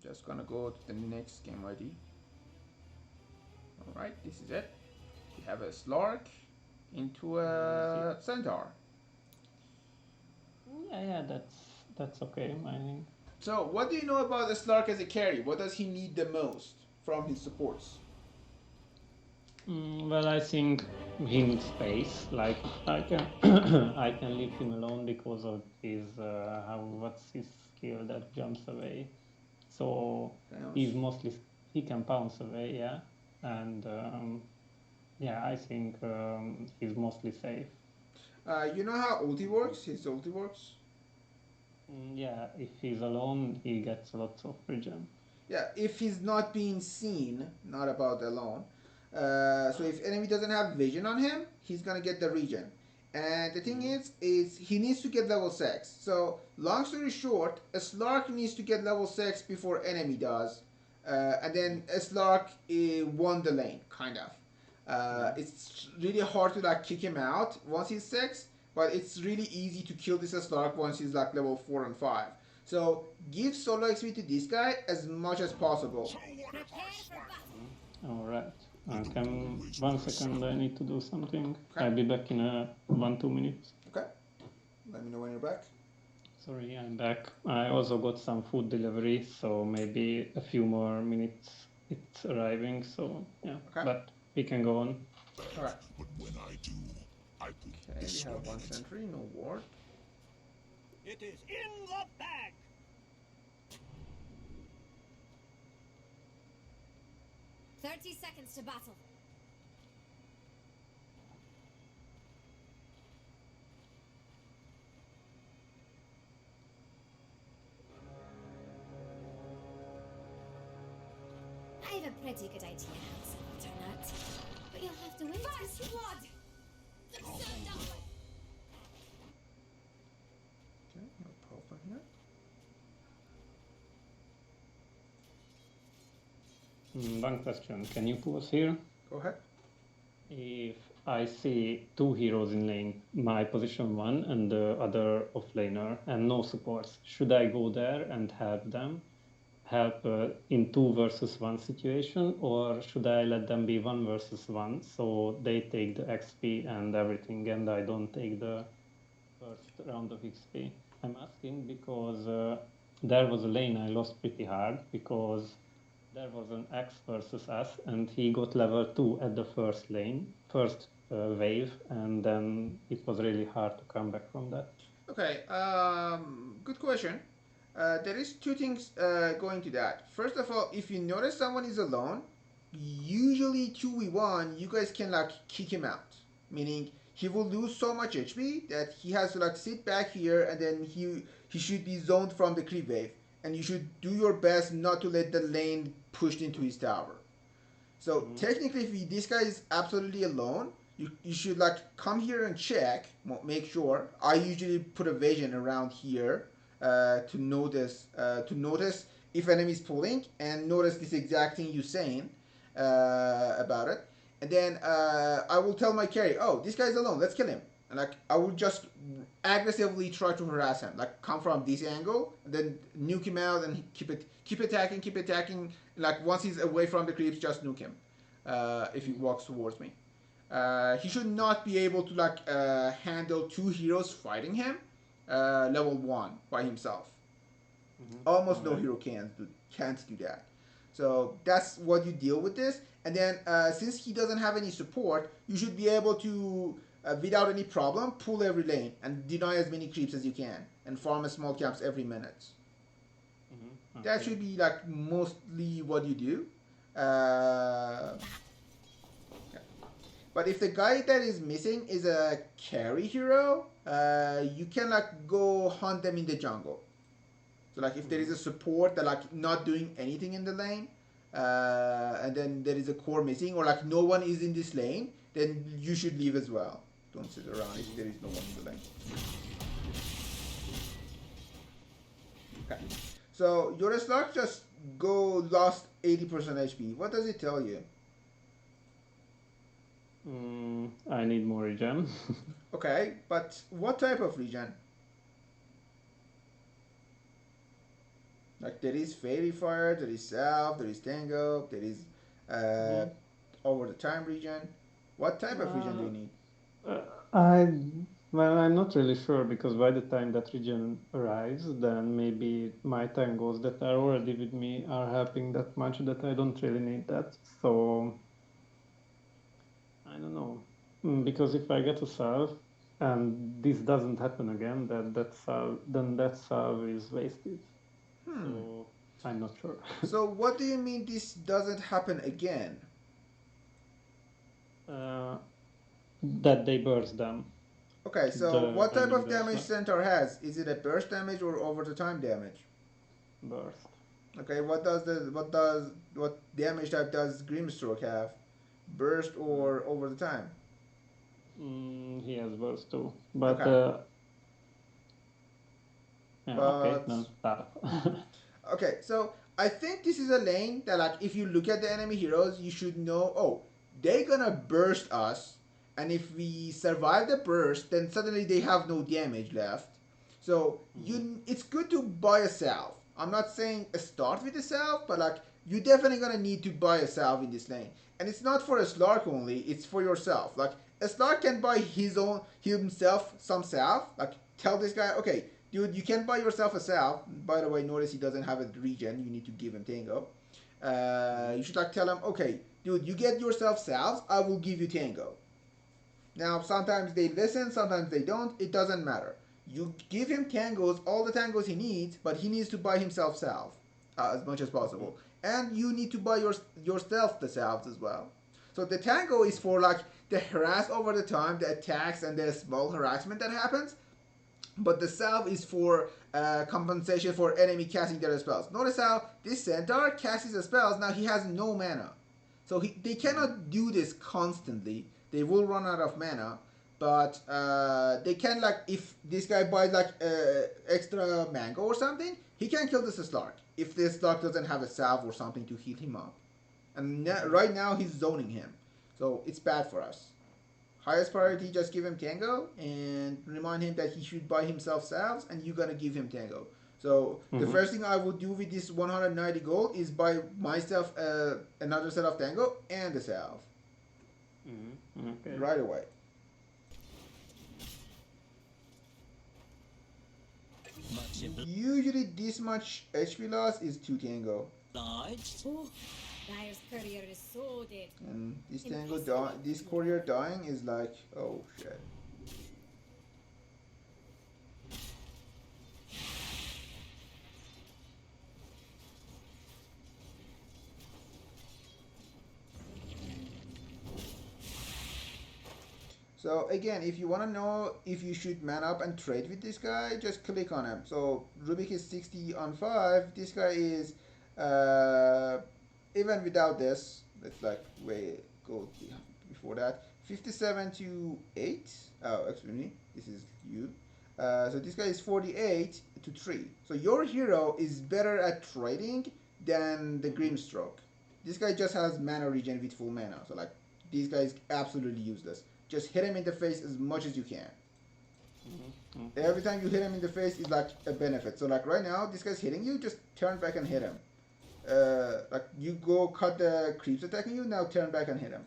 Just gonna go to the next game ready. Alright, this is it. We have a Slark into a Centaur. Yeah, that's okay, I think. So, what do you know about the Slark as a carry? What does he need the most from his supports? Well, I think he needs space. Like I can, I can leave him alone because of his what's his skill that jumps away. So he's mostly he can pounce away, yeah, and yeah, I think he's mostly safe. You know how ulti works? His ulti works? Yeah, if he's alone, he gets lots of regen. Yeah, if he's not being seen, not about alone. So if enemy doesn't have vision on him, he's gonna get the regen. And the thing is he needs to get level 6. So long story short, a Slark needs to get level 6 before enemy does. And then a Slark won the lane, kind of. It's really hard to like kick him out once he's 6, but it's really easy to kill this Slark once he's like level 4 and 5. So give solo XP to this guy as much as possible. Alright. Can 1 second, I need to do something. Okay. I'll be back in 1-2 minutes. Okay. Let me know when you're back. Sorry, I'm back. I also got some food delivery, so maybe a few more minutes it's arriving, so yeah. Okay. But we can go on. Alright. But when I do, I okay, we have 1 sentry, no ward. It is in the bag! "30 seconds to battle." I have a pretty good idea how this will turn out, but you'll have to wait. First blood! Let's start that way! Okay, no problem here. One question, can you pause here? Go ahead. If I see 2 heroes in lane, my position 1 and the other offlaner, and no supports, should I go there and help them? Help in 2 versus 1 situation, or should I let them be 1 versus 1 so they take the XP and everything and I don't take the first round of XP? I'm asking because there was a lane I lost pretty hard because there was an X versus us and he got level 2 at the first wave, and then it was really hard to come back from that. Okay, good question. There is 2 things going to that. First of all, if you notice someone is alone, usually 2v1, you guys can like kick him out. Meaning he will lose so much HP that he has to like sit back here and then he should be zoned from the creep wave. And you should do your best not to let the lane pushed into his tower. So technically, if this guy is absolutely alone, you should like come here and check, make sure. I usually put a vision around here to notice if enemy is pulling and notice this exact thing you're saying about it. And then I will tell my carry, oh, this guy's alone, let's kill him. And like I will just aggressively try to harass him, like come from this angle, and then nuke him out and keep attacking. Like once he's away from the creeps, just nuke him if he walks towards me. He should not be able to like handle 2 heroes fighting him level 1 by himself. Almost no hero can't do that. So that's what you deal with this. And then since he doesn't have any support, you should be able to without any problem pull every lane and deny as many creeps as you can and farm a small camps every minute. Okay. That should be like mostly what you do. Okay. But if the guy that is missing is a carry hero, you can like go hunt them in the jungle. So like if there is a support that like not doing anything in the lane, and then there is a core missing, or like no one is in this lane, then you should leave as well. Don't sit around if there is no one in the lane. Okay. So your Slark just lost 80% HP. What does it tell you? I need more regen. Okay, but what type of regen? Like there is Fairy Fire, there is Self, there is Tango, there is uh, Mhm. over the time region. What type of region do you Uh, need? I well, I'm not really sure because by the time that region arrives, then maybe my tangos that are already with me are helping that much that I don't really need that. So I don't know. Because if I get a salve and this doesn't happen again, that salve is wasted. Hmm. So I'm not sure. So what do you mean this doesn't happen again? uh, that they burst them, Okay, so the what type of universal damage Centaur has? Is it a burst damage or over the time damage? burst. Okay, what damage type does Grimstroke have? Burst Uh, or over the time? he has burst too, but Okay, yeah, okay, but then stop. okay, so I think this is a lane that like if you look at the enemy heroes, you should know. Oh, they're gonna burst us, and if we survive the burst, then suddenly they have no damage left. So Mhm, it's good to buy a salve. I'm not saying start with a salve, but like you definitely gonna need to buy a salve in this lane, and it's not for a Slark only. It's for yourself. Like a Slark can buy himself some salve. Like tell this guy, okay, dude, you can buy yourself a salve. By the way, notice he doesn't have a regen. You need to give him Tango. mhm, You should like tell him, okay, dude, you get yourself salves. I will give you Tango. Now, sometimes they listen, sometimes they don't. It doesn't matter. You give him tangos, all the tangos he needs, but he needs to buy himself salve as much as mhm, possible. And you need to buy yourself the salves as well. So the tango is for like the harass over the time, the attacks, and the small harassment that happens. But the salve is for compensation for enemy casting their spells. Notice how this centaur casts his spells, now he has no mana. So they mhm, cannot do this constantly. They will run out of mana. But they can like if this guy buys like extra mango or something, he can kill this Slark if this Slark doesn't have a salve or something to heal him up. And mhm, right now he's zoning him, so it's bad for us. Highest priority, just give him Tango and remind him that he should buy himself salves, and you're gonna give him Tango. So the mhm, first thing I would do with this 190 gold is buy myself another set of Tango and a salve mhm. Okay. right away. Much Usually this much HP loss is 2 Tango, obliged. Oh, Dyer's courier is so dead. and Impressive. this courier dying is like oh shit. So again, if you want to know if you should man up and trade with this guy, just click on him. So Rubick is 60 on 5. This guy is, uh, even without this, let's like way go before that, 57 to 8. Oh, excuse me, this is you. So this guy is 48 to 3. So your hero is better at trading than the Mhm, Grimstroke. This guy just has mana regen with full mana. So like, these guys absolutely useless. Just hit him in the face as much as you can. mhm. Okay. Every time you hit him in the face is like a benefit. So like right now, this guy's hitting you, just turn back and hit him. Like you go cut the creeps attacking you, now turn back and hit him.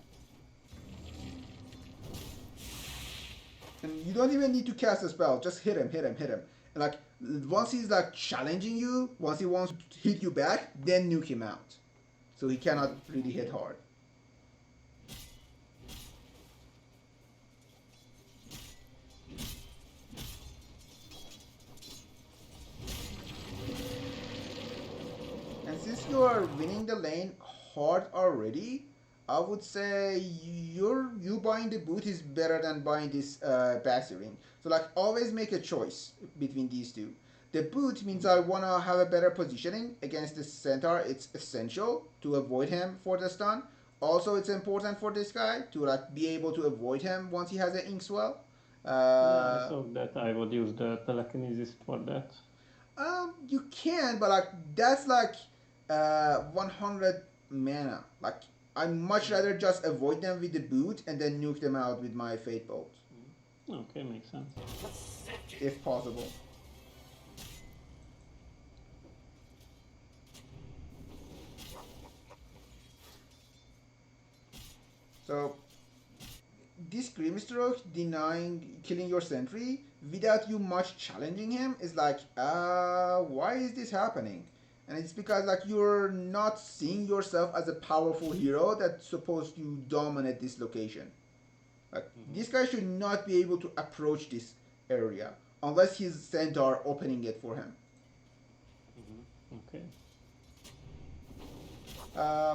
And you don't even need to cast a spell, just hit him, hit him, hit him. And like once he's like challenging you, once he wants to hit you back, then nuke him out. So he cannot Mhm, really hit okay. hard. And since you are winning the lane hard already, I would say you buying the boot is better than buying this Bassi ring. So like always make a choice between these two. The boot means I Mhm, wanna have a better positioning against this centaur. It's essential to avoid him for the stun. Also, it's important for this guy to like be able to avoid him once he has an inkswell. Yeah, I Uh, thought that I would use the telekinesis for that. You can, but like that's like 100 mana. Like I much Mhm, rather just avoid them with the boot and then nuke them out with my fate bolt, mhm. Okay, makes sense. Pathetic. if possible. So this Grimstroke denying killing your sentry without you much challenging him is like, why is this happening? And it's because like you're not seeing yourself as a powerful hero that's supposed to dominate this location. Like this guy should not be able to approach this area unless his centaur opening it for him. Okay.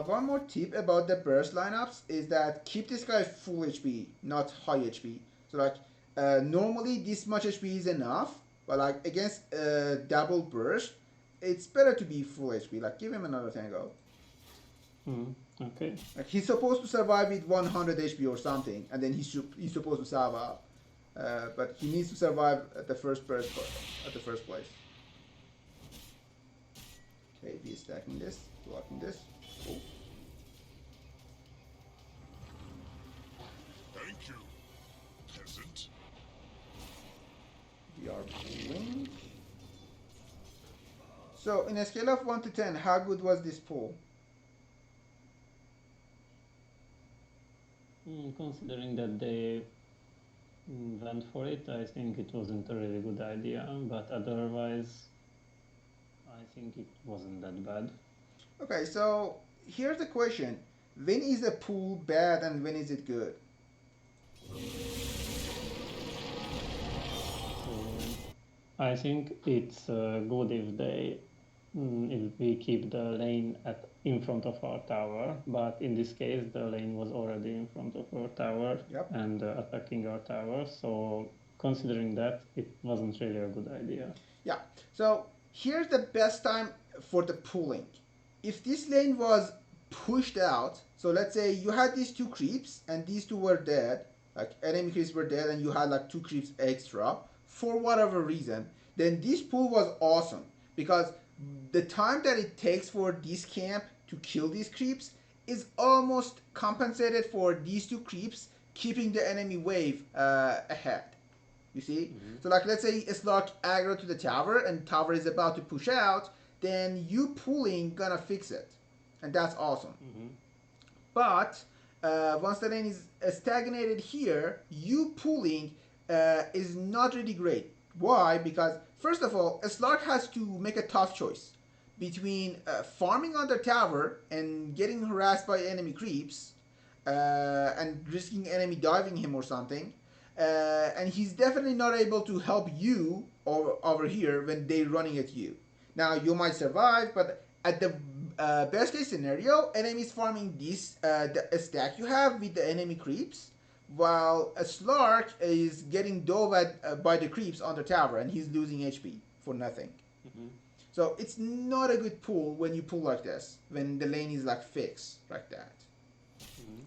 One more tip about the burst lineups is that keep this guy full HP, not high HP. So like normally this much HP is enough, but like against double burst, it's better to be full HP. Like give him another tango. Okay. Like he's supposed to survive with 100 HP or something, and then he's supposed to salve out. But he needs to survive at the first place. Okay, he's stacking this, blocking this. Cool. Thank you, peasant. We are pulling. So, in a scale of 1 to 10, how good was this pull? Considering that they went for it, I think it wasn't a really good idea, but otherwise, I think it wasn't that bad. Okay, so here's the question. When is a pull bad and when is it good? So I think it's good if we keep the lane in front of our tower, but in this case the lane was already in front of our tower. Yep. And attacking our tower, so considering that, it wasn't really a good idea. Yeah, so here's the best time for the pulling. If this lane was pushed out, so let's say you had these two creeps and these two were dead, like enemy creeps were dead and you had like two creeps extra for whatever reason, then this pull was awesome because the time that it takes for this camp to kill these creeps is almost compensated for these two creeps keeping the enemy wave ahead. You see? So like let's say it's like aggro to the tower and tower is about to push out, then you pulling gonna fix it. And that's awesome. But once the lane is stagnated here, you pulling is not really great. Why? Because first of all, a Slark has to make a tough choice between farming on the tower and getting harassed by enemy creeps and risking enemy diving him or something. And he's definitely not able to help you over here when they're running at you. Now, you might survive, but at the best case scenario, enemies farming this the stack you have with the enemy creeps, while a Slark is getting dove at by the creeps on the tower and he's losing HP for nothing. So it's not a good pull when you pull like this, when the lane is like fixed like that.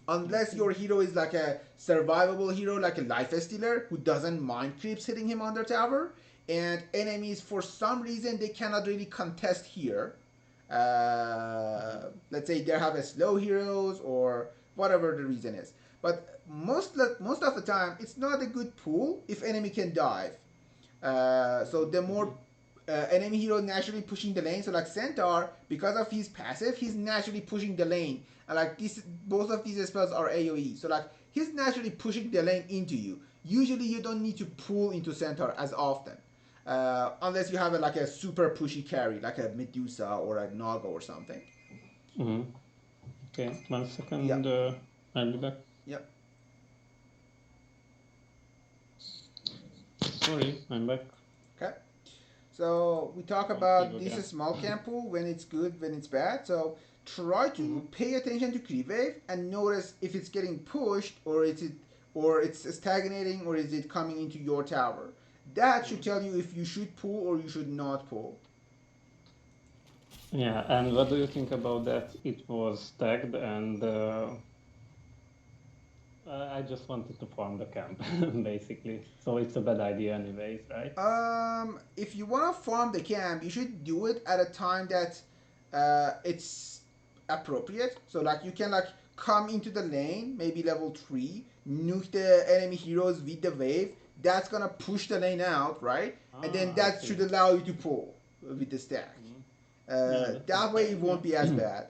Unless your hero is like a survivable hero, like a life stealer who doesn't mind creeps hitting him on the tower, and enemies for some reason they cannot really contest here. Let's say they have a slow heroes or whatever the reason is. But most of the time, it's not a good pull if enemy can dive. So the more enemy hero naturally pushing the lane. So like Centaur, because of his passive, he's naturally pushing the lane. And like this, both of these spells are AoE. So like he's naturally pushing the lane into you. Usually you don't need to pull into Centaur as often. Unless you have like a super pushy carry, like a Medusa or a Naga or something. Okay, 1 second. Yeah. I'll be back. Yep. Sorry, I'm back. Okay. So we talk about this small camp pool, when it's good, when it's bad. So try to pay attention to creep wave and notice if it's getting pushed or it's stagnating or is it coming into your tower. That should tell you if you should pull or you should not pull. Yeah, and what do you think about that? It was tagged and I just wanted to farm the camp, basically. So it's a bad idea anyways, right? If you want to farm the camp, you should do it at a time that it's appropriate. So like you can like come into the lane, maybe level 3, nuke the enemy heroes with the wave. That's gonna push the lane out, right? And then that should allow you to pull with the stack. That way it won't be as bad.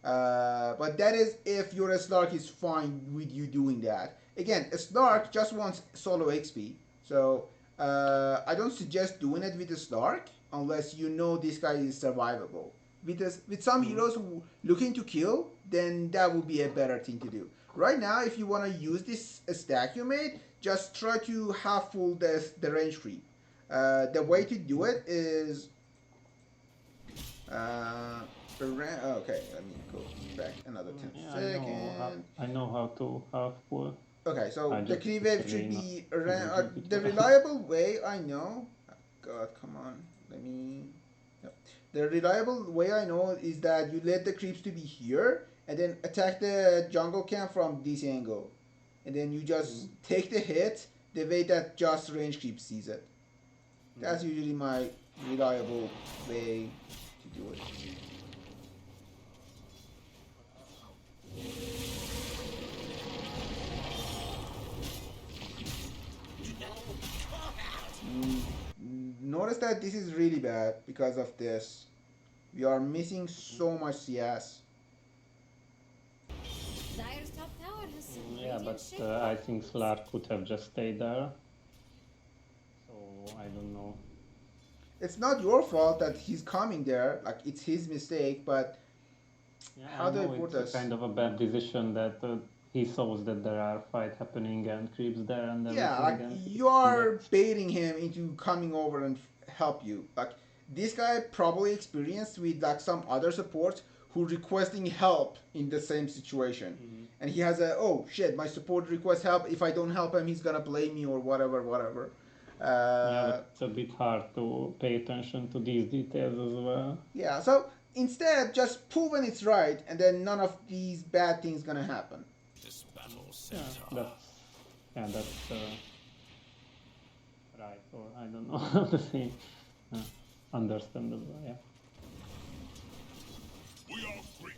But that is if your Slark is fine with you doing that. Again, a Slark just wants solo XP, so I don't suggest doing it with a Slark unless you know this guy is survivable. With some heroes who looking to kill, then that would be a better thing to do. Right now, if you want to use this stack you made, just try to half full the range creep. The way to do it is okay, let me go back another 10 seconds. I know how to half full. Okay, so I the just creep wave should be the reliable way I know. Oh, God, come on, let me. Yep. The reliable way I know is that you let the creeps to be here and then attack the jungle camp from this angle, and then you just take the hit the way that just range creep sees it. That's usually my reliable way to do it. Notice that this is really bad because of this. We are missing so much CS. Dire's top tower has some Yeah, radiant but shape. I think Slark could have just stayed there. So I don't know. It's not your fault that he's coming there. Like, it's his mistake, but Yeah, how I do I know put it's this? kind of a bad decision that he saws that there are fight happening and creeps there and everything. Yeah, like, and you are baiting him into coming over and help you. Like, this guy probably experienced with like some other supports who requesting help in the same situation. And he has a, oh shit, my support requests help. If I don't help him, he's gonna blame me or whatever. Yeah, but it's a bit hard to pay attention to these details as well. Yeah, so instead, just pull when it's right, and then none of these bad things gonna happen. This battle Yeah, center. that's right, or I don't know how to say. Understandable, yeah. We are great.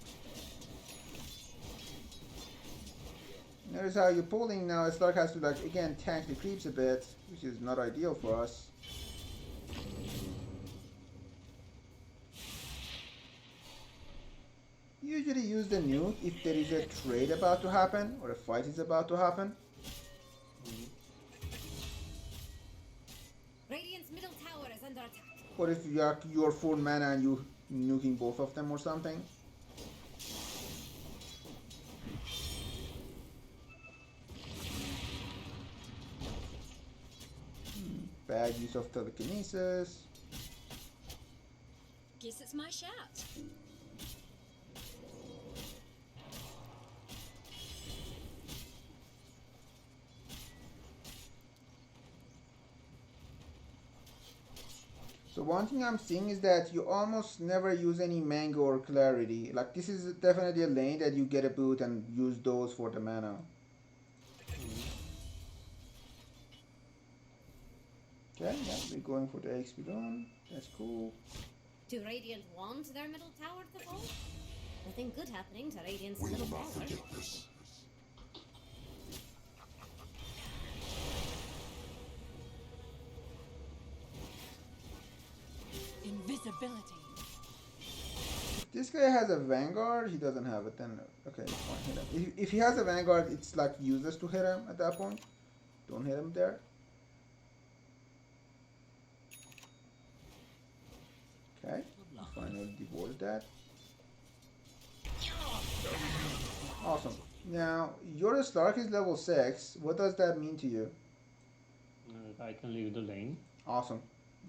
Notice how you're pulling now. Stark has to like again tank the creeps a bit, which is not ideal for us. Usually use the nuke if there is a trade about to happen or a fight is about to happen. Radiant's middle tower is under attack. Or if you're full mana and you nuking both of them or something. Bad use of telekinesis. Guess it's my shout. So one thing I'm seeing is that you almost never use any Mango or Clarity. Like, this is definitely a lane that you get a boot and use those for the mana. Okay, yeah, we're going for the XP rune. That's cool. Do Radiant want their middle tower to fall? Nothing good happening to Radiant's middle tower. This. Invisibility. If this guy has a Vanguard, he doesn't have it, then okay, fine, hit him. If he has a Vanguard, it's like useless to hit him at that point. Don't hit him there. Okay, finally devoted that. Awesome. Now, your Stark is level 6. What does that mean to you? I can leave the lane. Awesome.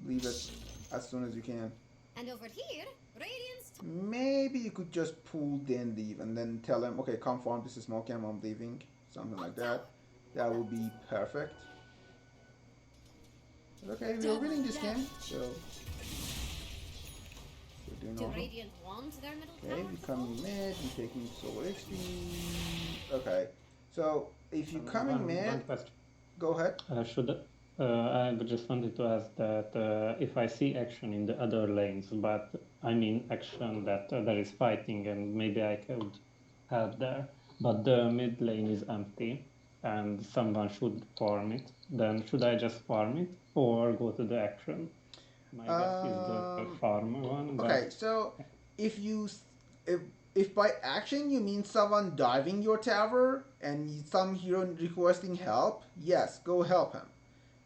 Leave it as soon as you can. And over here, Radiant's Maybe you could just pull then leave and then tell him, okay, come farm this small camp, I'm leaving. Something like that. That would be perfect. But okay, we're winning this game, so we're doing Do all right. Radiant want their middle Okay, tower we to coming fall? mid, we taking solo XP. Okay, so if you coming One mid, question. go ahead. I just wanted to ask that if I see action in the other lanes, but I mean action that there is fighting and maybe I could help there, but the mid lane is empty and someone should farm it, then should I just farm it or go to the action? My guess is the farmer one, but Okay, so if you if if by action you mean someone diving your tower and some hero requesting help, yes, go help him.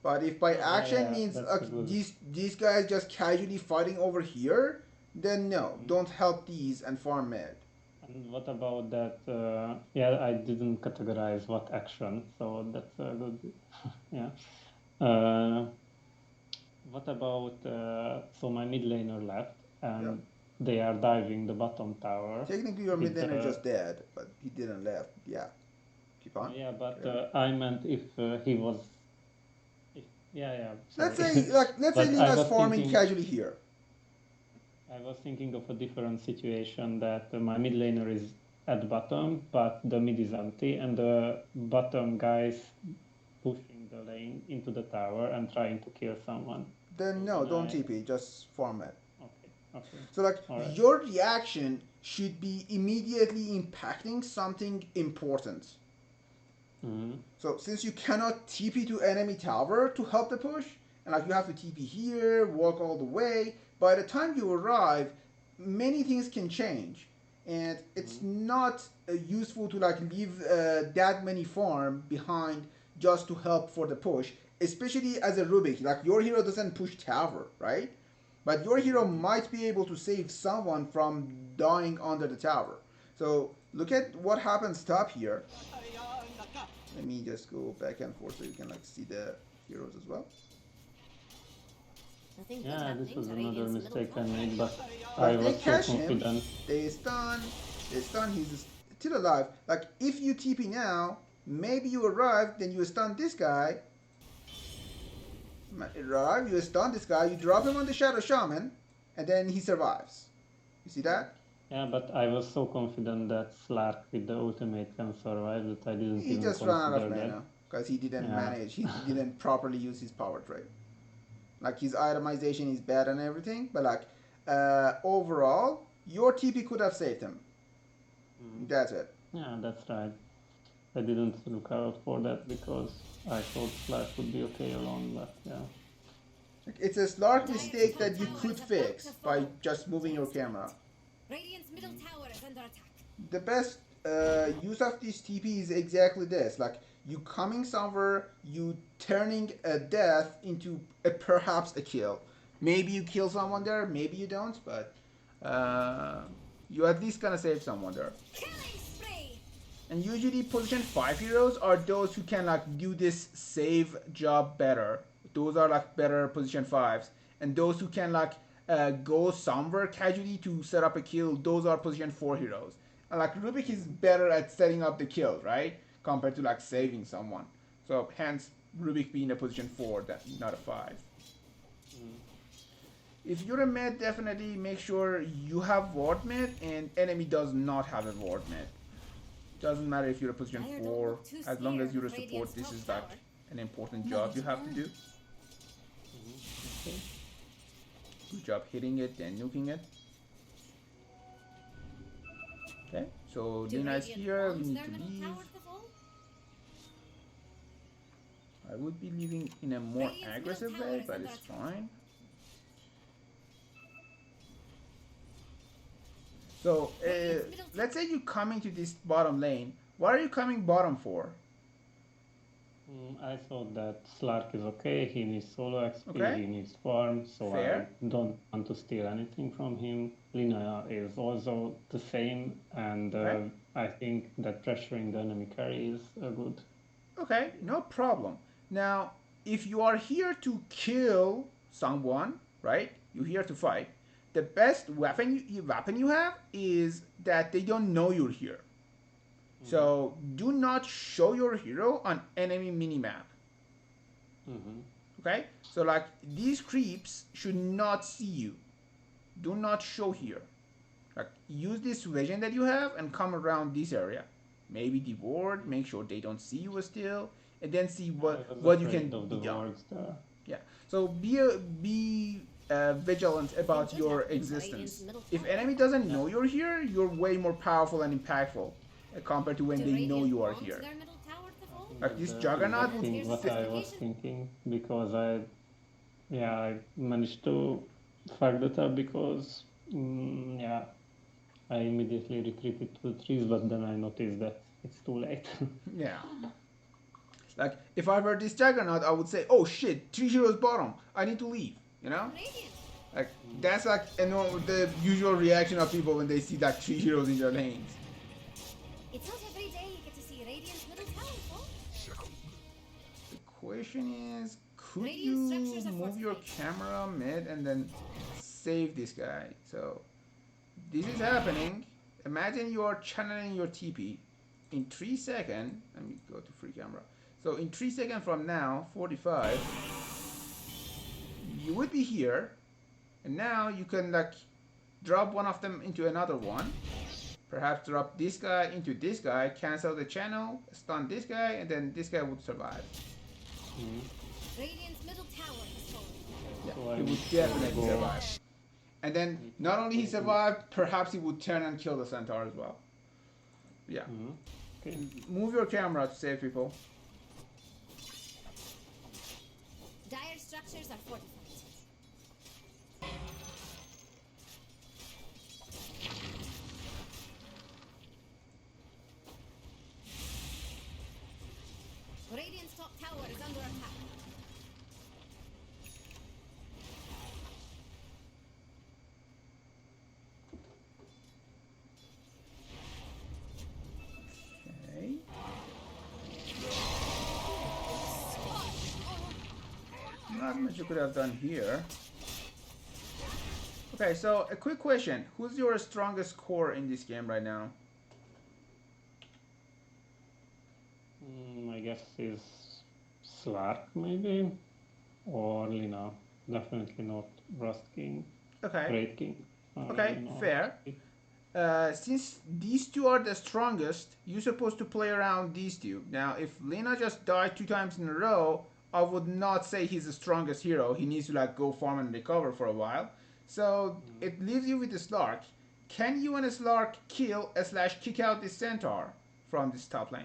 But if by Yeah, action yeah, means that's a good. these guys just casually fighting over here, then no, don't help these and farm mid. And what about that? Yeah, I didn't categorize what action, so that's a good. Yeah. Uh, what about so my mid laner left, Yeah. and they are diving the bottom tower Technically your mid with laner the. just dead, but he didn't left. Yeah. Keep on. Yeah, but Carry on. I meant if he was. If, yeah, yeah. Let's Sorry, say let's say but I Lina's was farming thinking. casually here. I was thinking of a different situation that my mid laner is at the bottom, but the mid is empty, and the bottom guys pushing the lane into the tower and trying to kill someone. Then So no, then don't I. TP, just farm it. Okay, okay, So like all right. your reaction should be immediately impacting something important. Mm-hmm. So since you cannot TP to enemy tower to help the push, and like you have to TP here, walk all the way, by the time you arrive, many things can change, and it's not useful to like leave that many farm behind just to help for the push, especially as a Rubick. Like your hero doesn't push tower, right? But your hero might be able to save someone from dying under the tower. So look at what happens top here. Let me just go back and forth so you can like see the heroes as well. Nothing good Yeah, this happening was to another Radiant's middle mistake I tower. made, but I Like they was so catch him, confident. they stun, he's still alive. Like if you TP now, maybe you arrive, then you stun this guy. Arrive, you stun this guy, you drop him on the Shadow Shaman, and then he survives. You see that? Yeah, but I was so confident that Slark with the ultimate can survive that I didn't He even just ran out of consider that. mana because he didn't Yeah. manage, he didn't properly use his power trade. Like his itemization is bad and everything, but like overall, your TP could have saved him. That's it. Yeah, that's right. I didn't look out for that because I thought Slark would be okay alone, but yeah. It's a Slark mistake that you could fix by just moving your camera. Radiant's middle tower is under attack. The best use of this TP is exactly this. Like you coming somewhere, you turning a death into perhaps a kill. Maybe you kill someone there, maybe you don't, but you at least gonna save someone there. Killing spree! And usually position 5 heroes are those who can like do this save job better. Those are like better position 5s. And those who can like go somewhere casually to set up a kill, those are position 4 heroes. And like Rubick is better at setting up the kill, right? Compared to like saving someone. So hence Rubick being a position 4, not a 5. If you're a mid, definitely make sure you have ward mid and enemy does not have a ward mid. Doesn't matter if you're a position Player don't 4, look too as long as scared you're a of support, Radiant's this top is like tower. an important job you have to do. Good job hitting it and nuking it. Okay, so Do Lina is Radiant here, we want need their to middle leave. tower to fall? I would be leaving in a more Radiant's middle aggressive tower way, is but under it's attack. fine. So, let's say you coming to this bottom lane. What are you coming bottom for? I thought that Slark is okay, he needs solo XP, Okay. he needs farm, so Fair. I don't want to steal anything from him. Lina is also the same, and Okay. I think that pressuring the enemy carry is good. Okay, no problem. Now, if you are here to kill someone, right? You're here to fight. The best weapon you have is that they don't know you're here. So do not show your hero on enemy minimap. Okay? So like these creeps should not see you. Do not show here. Like use this vision that you have and come around this area. Maybe the ward, make sure they don't see you still, and then see I was what you afraid can of the be done. wards there. Yeah. So be vigilant about your existence. If enemy doesn't know you're here, you're way more powerful and impactful compared to when Do they know Radiant you are want here. their middle tower to fall? Like this That's Juggernaut exactly would what I was thinking, because I managed to fuck that up because yeah, I immediately retreated to the trees, but then I noticed that it's too late. Yeah. Like, if I were this Juggernaut, I would say, oh shit, 3 heroes bottom. I need to leave. You know? Radiant. Like, that's like the usual reaction of people when they see like 3 heroes in their lanes. It's not every day you get to see Radiant's middle tower fall. The question is, could Radiant you structures are move your fortified. camera mid and then save this guy? So, this is happening. Imagine you are channeling your TP in 3 seconds. Let me go to free camera. So in 3 seconds from now, 45, you would be here, and now you can like drop one of them into another one. Perhaps drop this guy into this guy, cancel the channel, stun this guy, and then this guy would survive. Radiant's middle tower is falling. Yeah, So I he would would definitely go- survive. And then not only he survived, perhaps he would turn and kill the centaur as well. Yeah. Okay. Move your camera to save people. Dire structures are fortified. Radiant's top tower is under attack. Okay. Not much you could have done here. Okay, so a quick question. Who's your strongest core in this game right now? I guess is Slark maybe, or Lina. Definitely not Rust King, Okay. Great King. Okay, fair. Since these two are the strongest, you're supposed to play around these two. Now, if Lena just died 2 times in a row, I would not say he's the strongest hero. He needs to like go farm and recover for a while. So it leaves you with the Slark. Can you and a Slark kill / kick out this centaur from this top lane?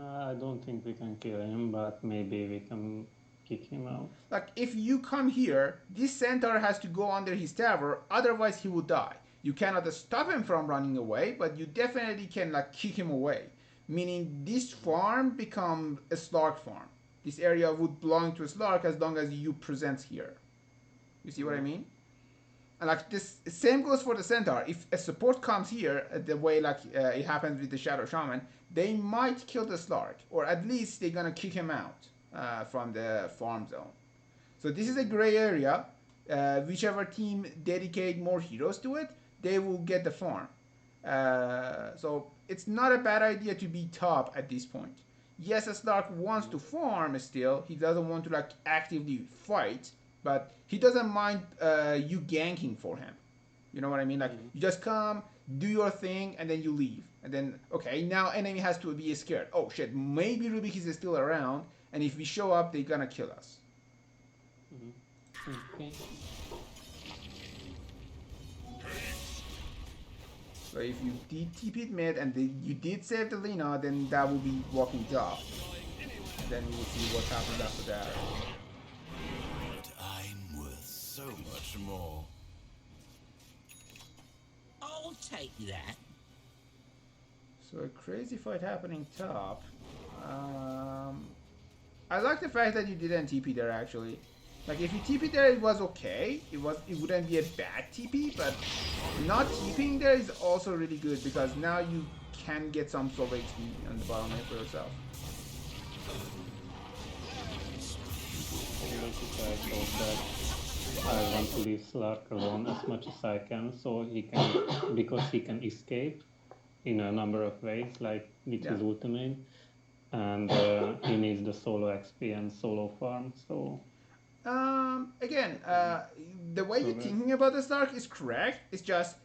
I don't think we can kill him, but maybe we can kick him out. Like if you come here, this centaur has to go under his tower, otherwise he will die. You cannot stop him from running away, but you definitely can like kick him away. Meaning this farm become a Slark farm. This area would belong to a Slark as long as you present here. You see what I mean? And like this same goes for the centaur. If a support comes here, the way like it happens with the Shadow Shaman, they might kill the Slark, or at least they're gonna kick him out from the farm zone. So this is a gray area. Whichever team dedicate more heroes to it, they will get the farm. So it's not a bad idea to be top at this point. Yes, Slark wants to farm still. He doesn't want to like actively fight, but he doesn't mind you ganking for him. You know what I mean? Like you just come, do your thing, and then you leave. And then okay, now enemy has to be scared. Oh shit, maybe Rubick is still around, and if we show up, they're gonna kill us. Okay. So if you did TP mid and you did save the Lina, then that will be walking job. And then we'll see what happens after that. But I'm worth so much more. I'll take that. So a crazy fight happening top. I like the fact that you didn't TP there actually. Like if you TP there, it was okay. It wouldn't be a bad TP, but not TPing there is also really good because now you can get some solo HP on the bottom lane for yourself. Basically, I thought that I want to leave Slark alone as much as I can, so he can, because he can escape in a number of ways, like with his ultimate, and he needs the solo XP and solo farm. So Again, the way you're thinking about the Slark is correct. It's just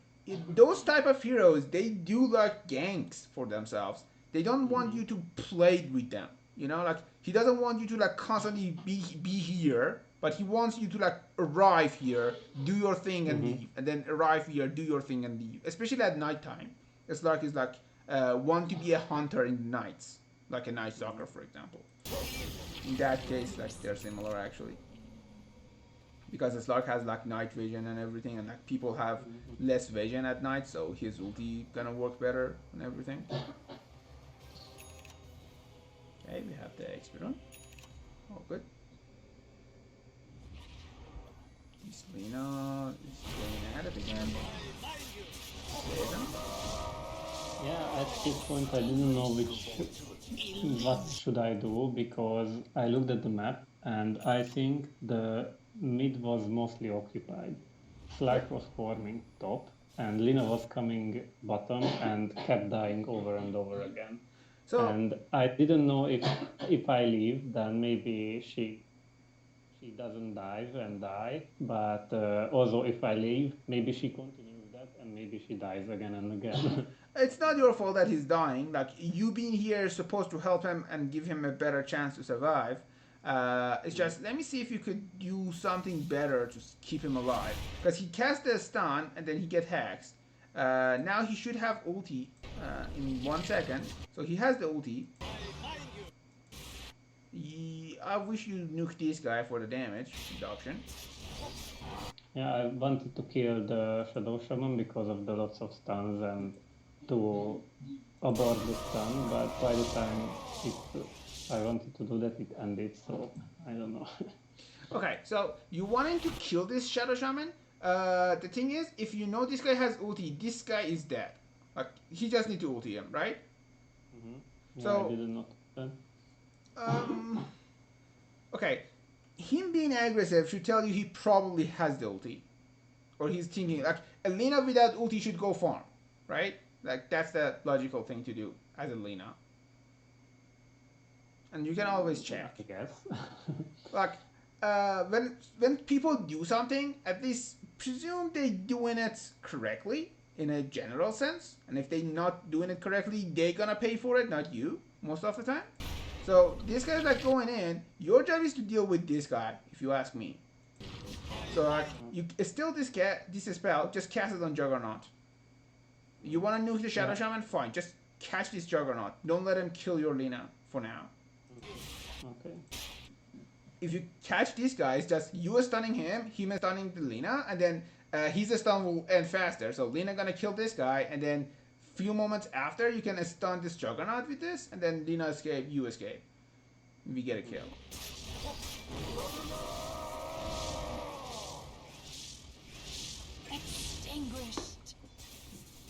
those type of heroes, they do like ganks for themselves. They don't want you to play with them. You know, like he doesn't want you to like constantly be here, but he wants you to like arrive here, do your thing and leave, and then arrive here, do your thing and leave. Especially at nighttime, Slark is like want to be a hunter in the nights, like a Night Stalker, for example. In that case, like they're similar actually. because Slark has like night vision and everything, and like people have less vision at night, so his ulti gonna work better and everything. Okay, we have the XP run. Oh, good. This Lina is going at it again. Yeah, at this point I didn't know what should I do, because I looked at the map and I think the mid was mostly occupied. Slark was forming top and Lina was coming bottom and kept dying over and over again. So And I didn't know if I leave, then maybe she doesn't dive and die. But also if I leave, maybe she continues that and maybe she dies again and again. it's not your fault that he's dying. Like you being here is supposed to help him and give him a better chance to survive. It's just let me see if you could do something better to keep him alive. Because he cast a stun and then he get hexed. Now he should have ulti in 1 second. So he has the ulti. I wish you nuked this guy for the damage reduction. Yeah, I wanted to kill the Shadow Shaman because of the lots of stuns and to abort the stun, but by the time I wanted to do that, it ended, so I don't know. Okay, so you wanting to kill this Shadow Shaman? The thing is, if you know this guy has ulti, this guy is dead. Like he just need to ulti him, right? Mm-hmm. Yeah, So I didn't know that. Okay, him being aggressive should tell you he probably has the ulti, or he's thinking like Alina without ulti should go farm, right? Like that's the logical thing to do as Alina. And you can always check. I guess. Like when people do something, at least presume they doing it correctly in a general sense. And if they not doing it correctly, they gonna pay for it, not you, most of the time. So this guy's like going in. Your job is to deal with this guy, if you ask me. So like you still this spell, just cast it on Juggernaut. You wanna nuke the Shadow Shaman? Fine, just catch this Juggernaut. Don't let him kill your Lina for now. Okay. If you catch these guys, just you are stunning him stunning the Lina, and then his stun will end faster. So Lina gonna kill this guy, and then few moments after you can stun this Juggernaut with this, and then Lina escape, you escape. We get a kill. Extinguished.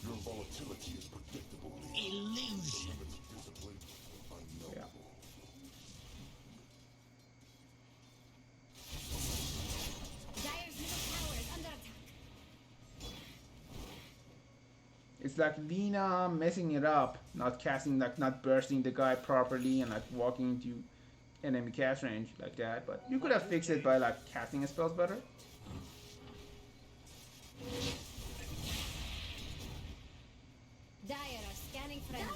Your volatility is predictable. Illusion. Yeah. Dire's middle tower is under attack. It's like Lina messing it up, not casting, like not bursting the guy properly and like walking into enemy cast range like that. But you could have fixed it by like casting spells better. Dire are scanning friends.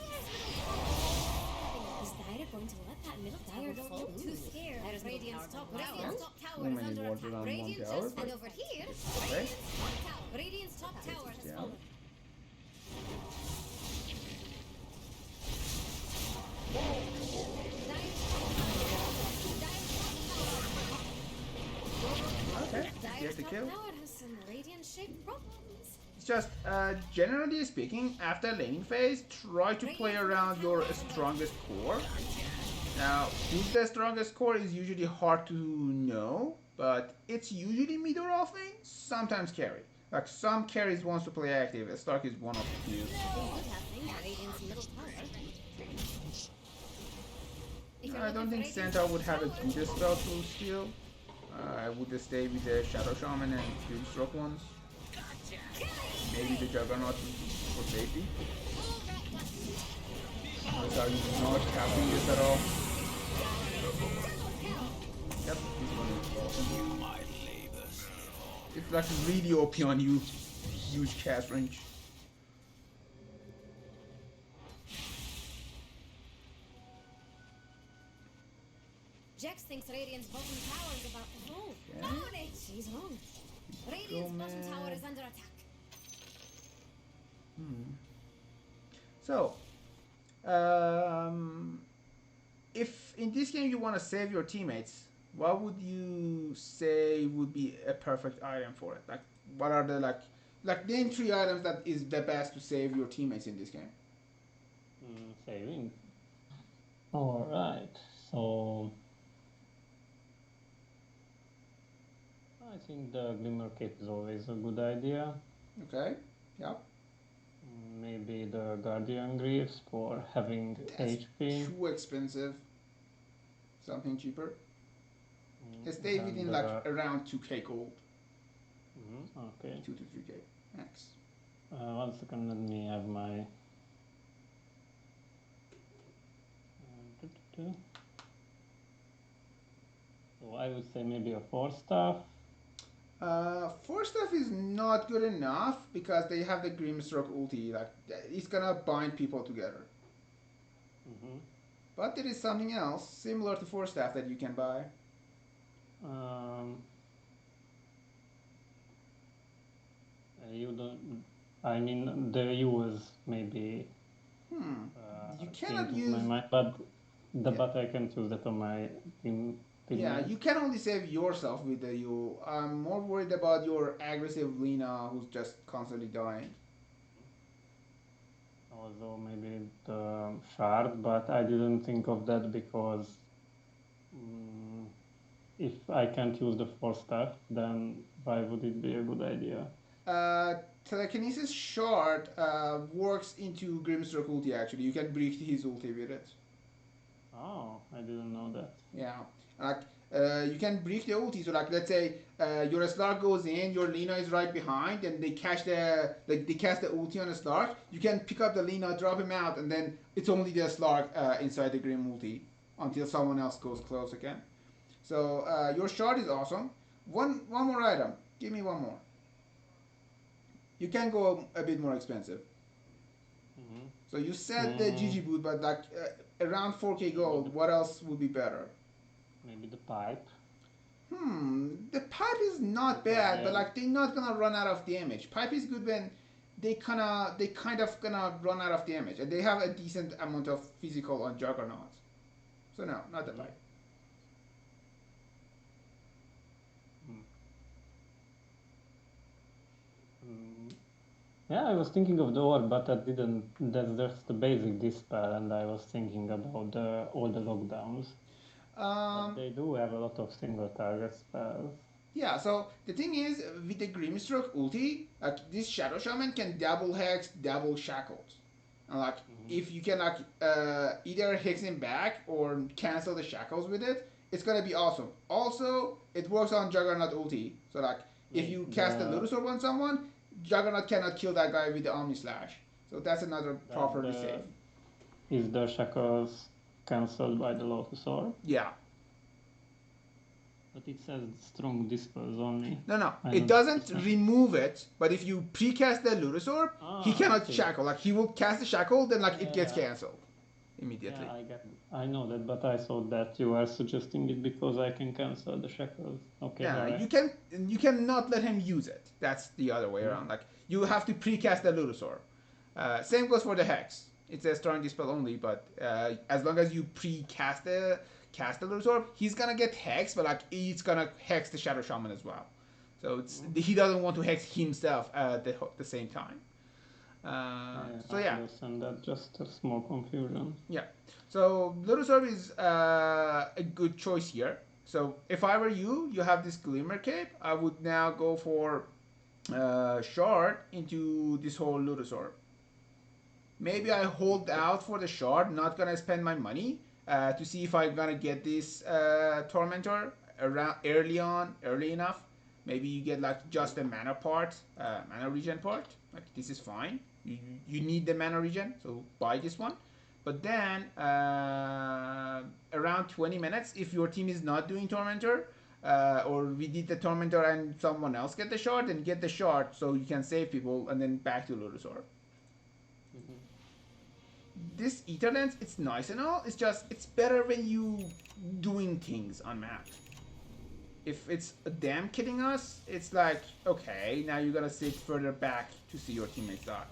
Is Dire going to let that middle tower fall? Too scared. Dire's Radiant's top tower Too is many under wards attack. around one Radiant tower. just and over here. Okay. Radiant's top tower has down. fallen. Okay. Dire's Get the top kill. tower has some radiant-shaped problems. It's just, generally speaking, after laning phase, try to play around your strongest core. Now, who's the strongest core is usually hard to know, but it's usually mid or off lane, sometimes carry. Like, some carries wants to play active, Stark is one of the few. Good happening. Radiant's middle tower. If you're I don't looking think for Radiant's Santa would have a tower, good spell to steal. I would stay with the Shadow Shaman and few stroke ones. Maybe the Juggernaut for safety. Notice how he's not capping this at all. Yep, this one is awesome. My labors live on. It's like really OP on you. Huge cast range. Jax thinks Radiant's bottom tower is about to fall. Okay. Oh, she's wrong. Radiant's bottom man. tower is under attack. So, if in this game you want to save your teammates, what would you say would be a perfect item for it? Like, what are the name 3 items that is the best to save your teammates in this game? Saving. All right. So I think the Glimmer Cape is always a good idea. Okay. Yep. Maybe the Guardian Greaves for having That's HP. too expensive. Something cheaper. Stay And, within around 2k gold. Okay. 2 to 3k max. 1 second, let me have my. So I would say maybe a 4-staff. 4 staff is not good enough because they have the Grimstroke ulti. Like, it's gonna bind people together. But there is something else similar to 4 staff that you can buy. You don't. I mean, the use maybe. You cannot changed use. my mind, but I can choose that on my team. Yeah, you can only save yourself with the U. I'm more worried about your aggressive Lina who's just constantly dying. Also maybe the shard, but I didn't think of that because if I can't use the 4-staff, then why would it be a good idea? Telekinesis shard works into Grimstroke ulti actually. You can break his ulti with it. Oh, I didn't know that. Yeah, like you can break the ulti. So like, let's say your Slark goes in, your Lina is right behind, and they cast the ulti on a Slark. You can pick up the Lina, drop him out, and then it's only the Slark inside the Grim ulti until someone else goes close again. So your shard is awesome. One more item. Give me one more. You can go a bit more expensive. So you said the GG boot, but like around 4k gold. What else would be better? Maybe the pipe. The pipe is not bad, but like they're not gonna run out of damage. Pipe is good when they kind of gonna run out of damage, and they have a decent amount of physical on Juggernaut. So no, not the pipe. Yeah, I was thinking of the orb, but that didn't. That's just the basic dispel, and I was thinking about all the lockdowns. But they do have a lot of single target spells. Yeah, so the thing is, with the Grimstroke ulti, like this Shadow Shaman can double hex, double shackled. And like, if you can like either hex him back or cancel the shackles with it, it's gonna be awesome. Also, it works on Juggernaut ulti. So like, if you cast the Lotus Orb on someone, Juggernaut cannot kill that guy with the Omni Slash. So that's another properly safe. Is the shackles cancelled by the Lotus Orb? Yeah. But it says strong dispels only. No. It doesn't remove it, but if you precast the Lotus Orb, he cannot shackle. Like, he will cast the shackle, then like it gets cancelled immediately. Yeah, I know that, but I thought that you are suggesting it because I can cancel the shackles. Okay. Yeah, right. you cannot let him use it. That's the other way around. Like, you have to precast the Lotus Orb. Same goes for the Hex. It's a strong dispel only, but as long as you precast the Lotus Orb, he's gonna get Hex, but like he's gonna Hex the Shadow Shaman as well. So he doesn't want to Hex himself at the same time. So yeah. And that's just a small confusion. Yeah. So Lotus Orb is a good choice here. So if I were you, you have this Glimmer Cape. I would now go for Shard into this whole Lotus Orb. Maybe I hold out for the Shard, not gonna spend my money to see if I'm gonna get this Tormentor early enough. Maybe you get like just the mana part, mana regen part. Like, this is fine. You need the mana regen, so buy this one. But then around 20 minutes, if your team is not doing Tormentor, or we did the Tormentor and someone else get the shard, then get the shard so you can save people, and then back to Lotus Orb. This Ether Lens, it's nice and all. It's better when you doing things on map. If it's them killing us, it's like, okay, now you gotta sit further back to see your teammates die.